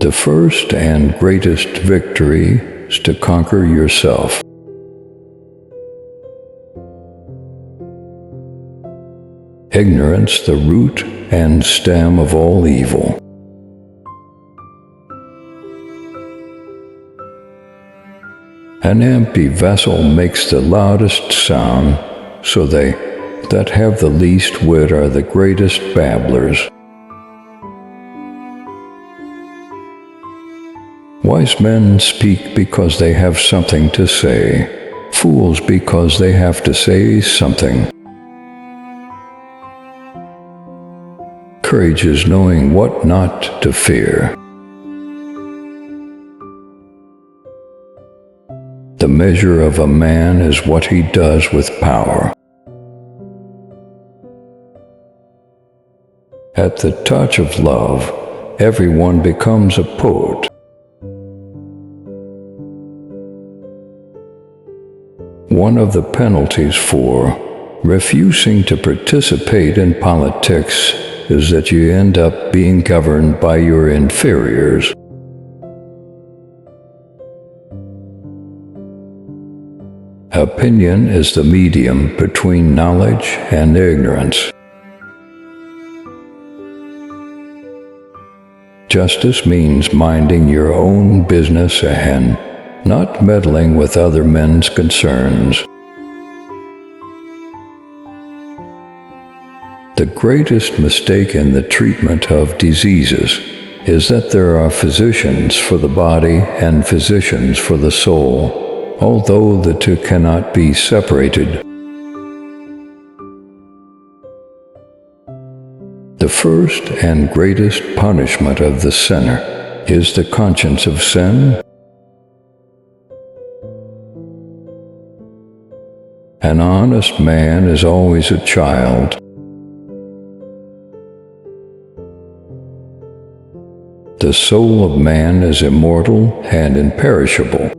The first and greatest victory is to conquer yourself. Ignorance, the root and stem of all evil. An empty vessel makes the loudest sound, so they that have the least wit are the greatest babblers. Wise men speak because they have something to say, fools because they have to say something. Courage is knowing what not to fear. The measure of a man is what he does with power. At the touch of love, everyone becomes a poet. One of the penalties for refusing to participate in politics is that you end up being governed by your inferiors. Opinion is the medium between knowledge and ignorance. Justice means minding your own business and not meddling with other men's concerns. The greatest mistake in the treatment of diseases is that there are physicians for the body and physicians for the soul, although the two cannot be separated. The first and greatest punishment of the sinner is the conscience of sin. An honest man is always a child. The soul of man is immortal and imperishable.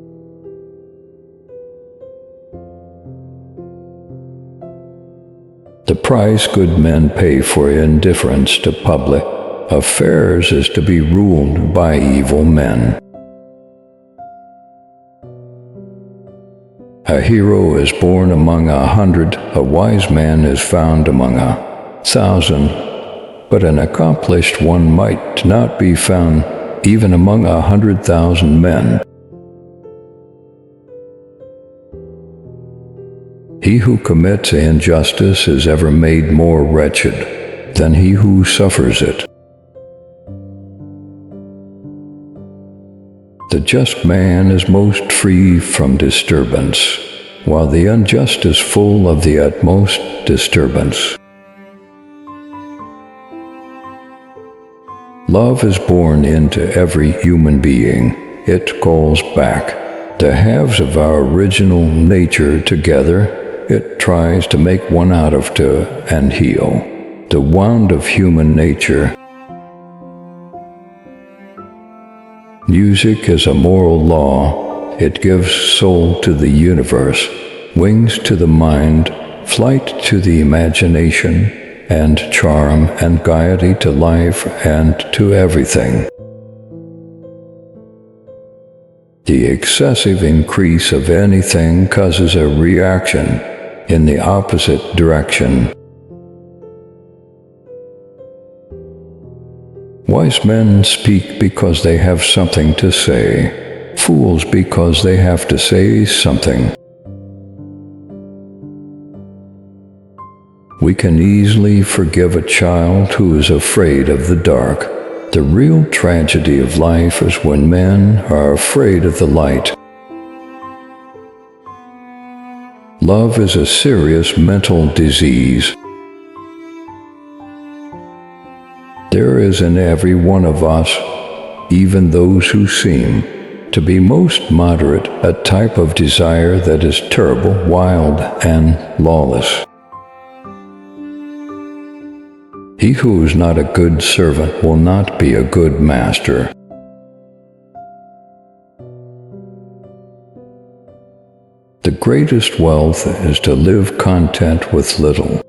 The price good men pay for indifference to public affairs is to be ruled by evil men. A hero is born among 100, a wise man is found among 1,000. But an accomplished one might not be found even among 100,000 men. He who commits injustice is ever made more wretched than he who suffers it. The just man is most free from disturbance, while the unjust is full of the utmost disturbance. Love is born into every human being. It calls back the halves of our original nature together. It tries to make one out of two and heal the wound of human nature. Music is a moral law. It gives soul to the universe, wings to the mind, flight to the imagination, and charm and gaiety to life and to everything. The excessive increase of anything causes a reaction in the opposite direction. Wise men speak because they have something to say, fools because they have to say something. We can easily forgive a child who is afraid of the dark. The real tragedy of life is when men are afraid of the light. Love is a serious mental disease. There is in every one of us, even those who seem to be most moderate, a type of desire that is terrible, wild, and lawless. He who is not a good servant will not be a good master. The greatest wealth is to live content with little.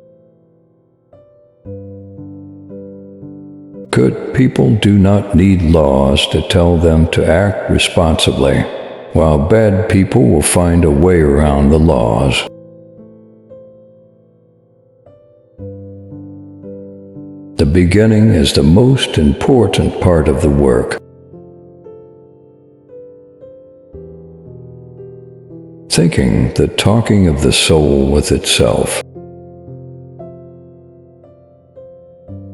Good people do not need laws to tell them to act responsibly, while bad people will find a way around the laws. The beginning is the most important part of the work. Thinking, the talking of the soul with itself.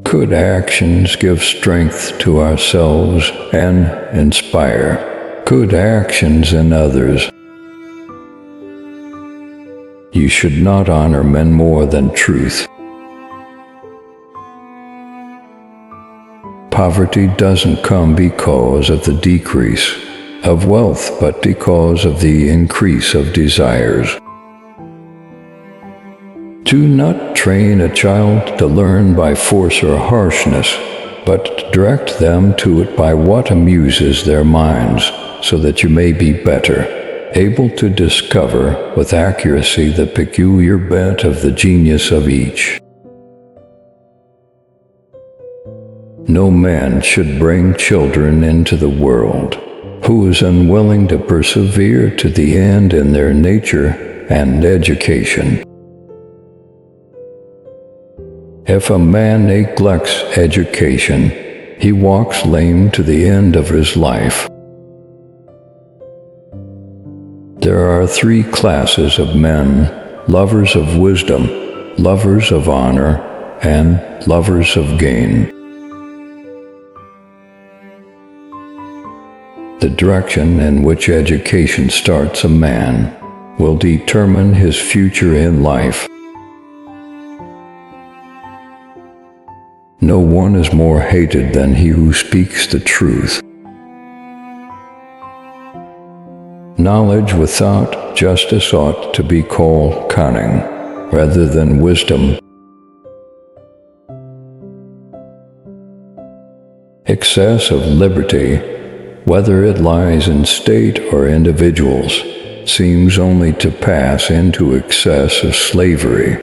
Good actions give strength to ourselves and inspire good actions in others. You should not honor men more than truth. Poverty doesn't come because of the decrease of wealth, but because of the increase of desires. Do not train a child to learn by force or harshness, but direct them to it by what amuses their minds, so that you may be better, able to discover with accuracy the peculiar bent of the genius of each. No man should bring children into the world who is unwilling to persevere to the end in their nature and education. If a man neglects education, he walks lame to the end of his life. There are 3 classes of men: lovers of wisdom, lovers of honor, and lovers of gain. The direction in which education starts a man will determine his future in life. No one is more hated than he who speaks the truth. Knowledge without justice ought to be called cunning, rather than wisdom. Excess of liberty, whether it lies in state or individuals, seems only to pass into excess of slavery.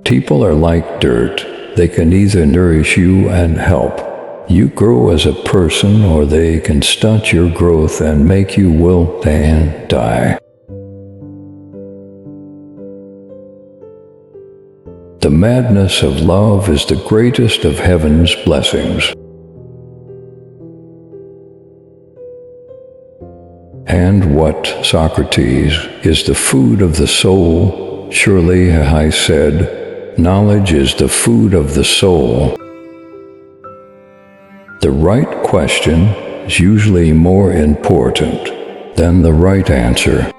People are like dirt. They can either nourish you and help you grow as a person, or they can stunt your growth and make you wilt and die. The madness of love is the greatest of heaven's blessings. And what, Socrates, is the food of the soul? Surely, I said, knowledge is the food of the soul. The right question is usually more important than the right answer.